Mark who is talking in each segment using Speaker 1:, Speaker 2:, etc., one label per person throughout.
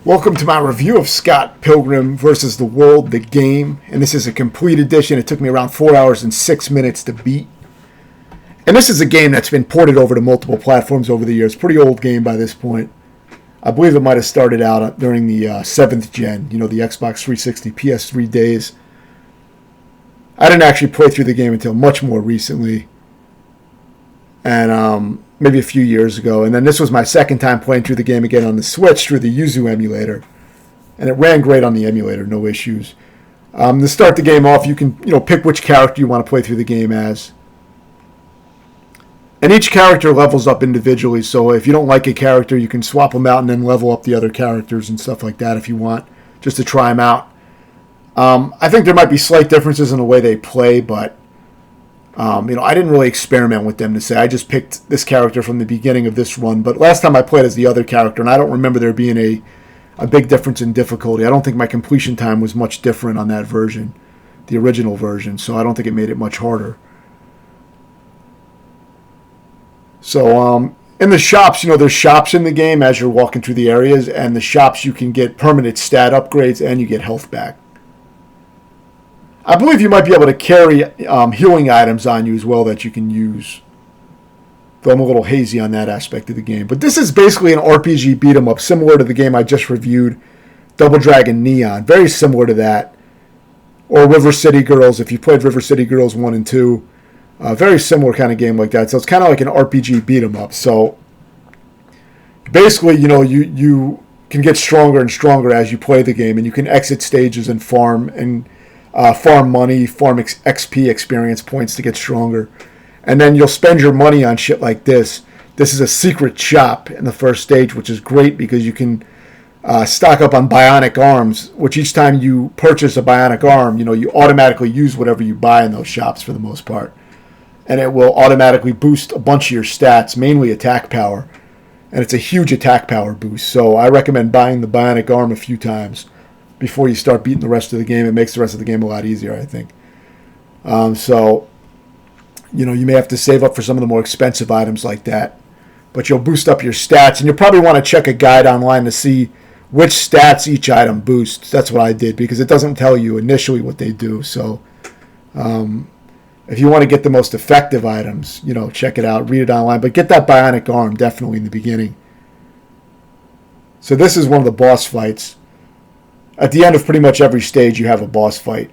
Speaker 1: Welcome to my review of Scott Pilgrim versus the World, the game. And this is a complete edition. It took me around 4 hours and 6 minutes to beat. And this is a game that's been ported over to multiple platforms over the years. Pretty old game by this point. I believe it might have started out during the 7th gen, the Xbox 360, PS3 days. I didn't actually play through the game until much more recently. And maybe a few years ago. And then this was my second time playing through the game again on the Switch through the Yuzu emulator. And it ran great on the emulator, no issues. To start the game off, you can pick which character you want to play through the game as. And each character levels up individually, so if you don't like a character, you can swap them out and then level up the other characters and stuff like that if you want, just to try them out. I think there might be slight differences in the way they play, but I didn't really experiment with them to say. I just picked this character from the beginning of this run. But last time I played as the other character, and I don't remember there being a big difference in difficulty. I don't think my completion time was much different on that version, the original version. So I don't think it made it much harder. So in the shops, there's shops in the game as you're walking through the areas. And the shops, you can get permanent stat upgrades and you get health back. I believe you might be able to carry healing items on you as well that you can use. Though I'm a little hazy on that aspect of the game. But this is basically an RPG beat-em-up, similar to the game I just reviewed, Double Dragon Neon. Very similar to that. Or River City Girls, if you played River City Girls 1 and 2. Very similar kind of game like that. So it's kind of like an RPG beat-em-up. So basically, you can get stronger and stronger as you play the game. And you can exit stages and farm money, farm XP, experience points to get stronger. And then you'll spend your money on shit like this. This is a secret shop in the first stage, which is great because you can stock up on bionic arms, which each time you purchase a bionic arm, you automatically use whatever you buy in those shops for the most part. And it will automatically boost a bunch of your stats, mainly attack power. And it's a huge attack power boost. So I recommend buying the bionic arm a few times before you start beating the rest of the game. It makes the rest of the game a lot easier, I think. You may have to save up for some of the more expensive items like that. But you'll boost up your stats. And you'll probably want to check a guide online to see which stats each item boosts. That's what I did, because it doesn't tell you initially what they do. So if you want to get the most effective items, check it out, read it online. But get that bionic arm definitely in the beginning. So this is one of the boss fights. At the end of pretty much every stage, you have a boss fight.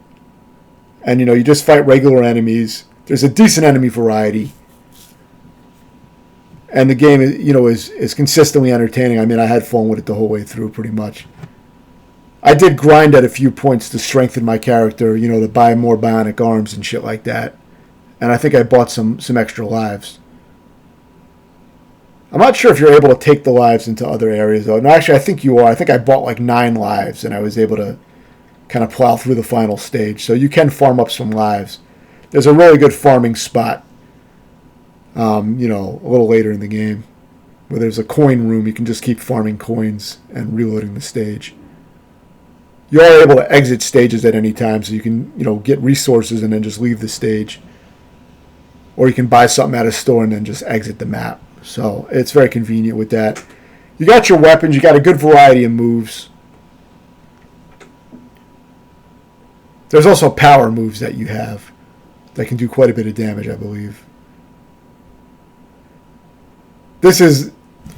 Speaker 1: And, you just fight regular enemies. There's a decent enemy variety. And the game, is consistently entertaining. I mean, I had fun with it the whole way through, pretty much. I did grind at a few points to strengthen my character, to buy more bionic arms and shit like that. And I think I bought some extra lives. I'm not sure if you're able to take the lives into other areas, though. No, actually, I think you are. I think I bought like 9 lives, and I was able to kind of plow through the final stage. So you can farm up some lives. There's a really good farming spot, a little later in the game, where there's a coin room. You can just keep farming coins and reloading the stage. You are able to exit stages at any time, so you can, get resources and then just leave the stage. Or you can buy something at a store and then just exit the map. So it's very convenient with that. You got your weapons. You got a good variety of moves. There's also power moves that you have that can do quite a bit of damage, I believe. This is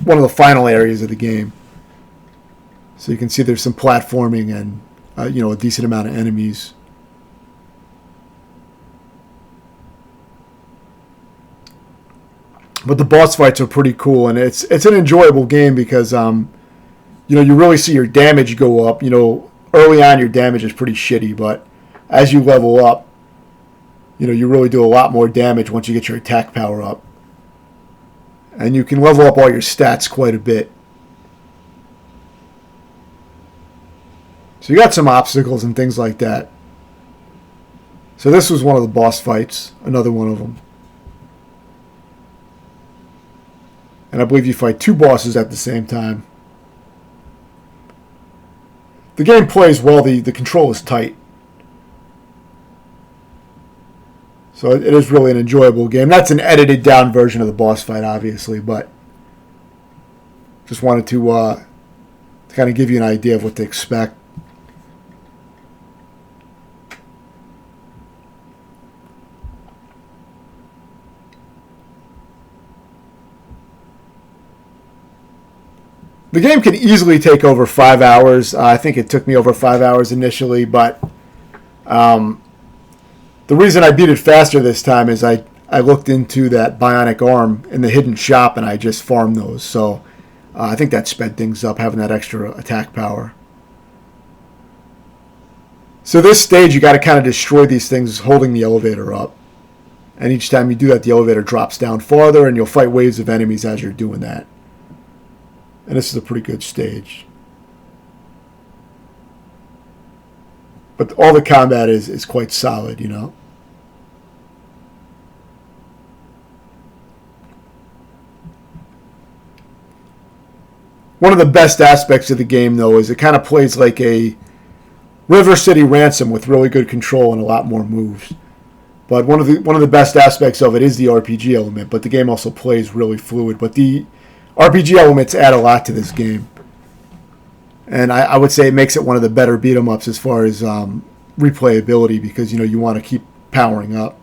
Speaker 1: one of the final areas of the game. So you can see there's some platforming and a decent amount of enemies. But the boss fights are pretty cool, and it's an enjoyable game because you really see your damage go up. Early on your damage is pretty shitty, but as you level up, you really do a lot more damage once you get your attack power up. And you can level up all your stats quite a bit. So you got some obstacles and things like that. So this was one of the boss fights, another one of them. And I believe you fight 2 bosses at the same time. The game plays well. The control is tight. So it is really an enjoyable game. That's an edited down version of the boss fight, obviously, but just wanted to to kind of give you an idea of what to expect. The game can easily take over 5 hours. I think it took me over 5 hours initially, but the reason I beat it faster this time is I looked into that bionic arm in the hidden shop and I just farmed those. So I think that sped things up, having that extra attack power. So this stage, you got to kind of destroy these things holding the elevator up. And each time you do that, the elevator drops down farther, and you'll fight waves of enemies as you're doing that. And this is a pretty good stage. But all the combat is quite solid, you know. One of the best aspects of the game, though, is it kind of plays like a River City Ransom with really good control and a lot more moves. But one of the best aspects of it is the RPG element, but the game also plays really fluid. But the RPG elements add a lot to this game. And I would say it makes it one of the better beat-em-ups as far as replayability, because, you know, you want to keep powering up.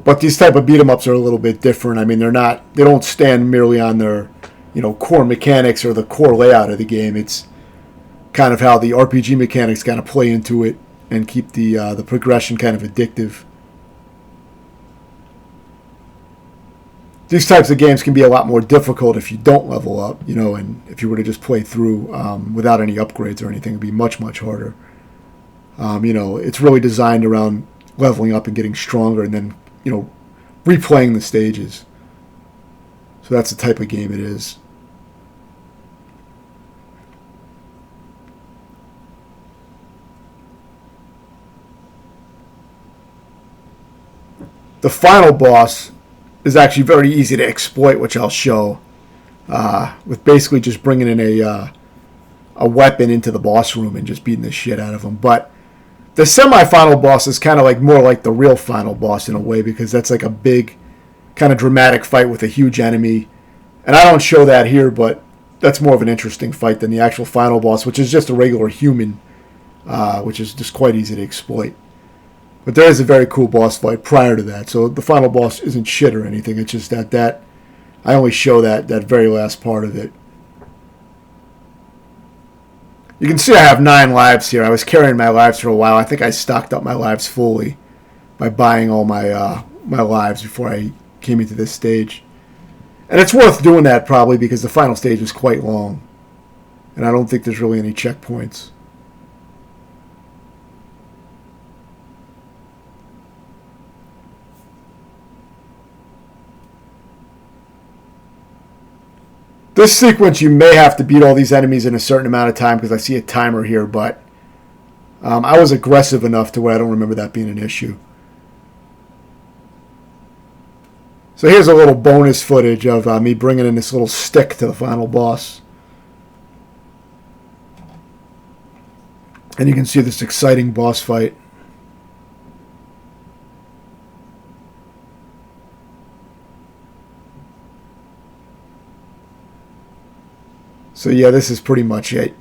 Speaker 1: But these type of beat-em-ups are a little bit different. I mean, they don't stand merely on their, you know, core mechanics or the core layout of the game. It's kind of how the RPG mechanics kind of play into it and keep the progression kind of addictive. These types of games can be a lot more difficult if you don't level up, you know, and if you were to just play through without any upgrades or anything, it'd be much, much harder. You know, it's really designed around leveling up and getting stronger and then, you know, replaying the stages. So that's the type of game it is. The final boss is actually very easy to exploit, which I'll show, with basically just bringing in a weapon into the boss room and just beating the shit out of them. But the semi-final boss is kind of like more like the real final boss in a way, because that's like a big kind of dramatic fight with a huge enemy. And I don't show that here, but that's more of an interesting fight than the actual final boss, which is just a regular human, which is just quite easy to exploit. But there is a very cool boss fight prior to that. So the final boss isn't shit or anything. It's just that I only show that very last part of it. You can see I have 9 lives here. I was carrying my lives for a while. I think I stocked up my lives fully by buying all my lives before I came into this stage. And it's worth doing that probably because the final stage is quite long. And I don't think there's really any checkpoints. This sequence, you may have to beat all these enemies in a certain amount of time because I see a timer here, but I was aggressive enough to where I don't remember that being an issue. So here's a little bonus footage of me bringing in this little stick to the final boss. And you can see this exciting boss fight. So yeah, this is pretty much it.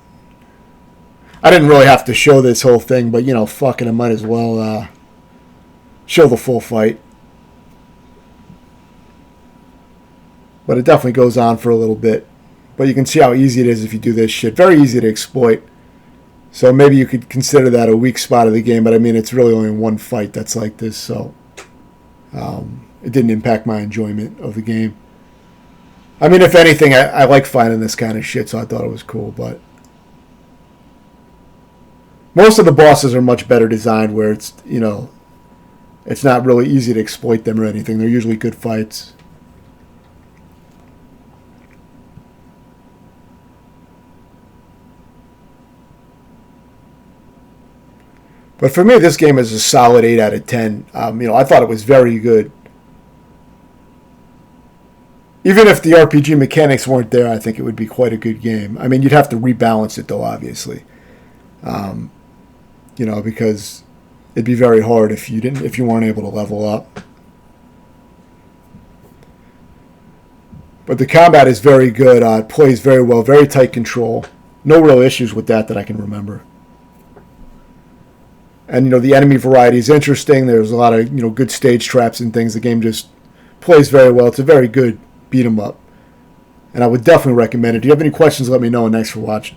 Speaker 1: I didn't really have to show this whole thing, but you know, fucking I might as well show the full fight. But it definitely goes on for a little bit. But you can see how easy it is if you do this shit. Very easy to exploit. So maybe you could consider that a weak spot of the game, but I mean, it's really only one fight that's like this, so it didn't impact my enjoyment of the game. I mean, if anything, I like finding this kind of shit, so I thought it was cool, but most of the bosses are much better designed where it's, you know, it's not really easy to exploit them or anything. They're usually good fights. But for me, this game is a solid 8 out of 10. You know, I thought it was very good. Even if the RPG mechanics weren't there, I think it would be quite a good game. I mean, you'd have to rebalance it, though, obviously. You know, because it'd be very hard if you weren't able to level up. But the combat is very good. It plays very well, very tight control. No real issues with that I can remember. And, the enemy variety is interesting. There's a lot of, good stage traps and things. The game just plays very well. It's a very good beat 'em up. And I would definitely recommend it. If you have any questions, let me know, and thanks for watching.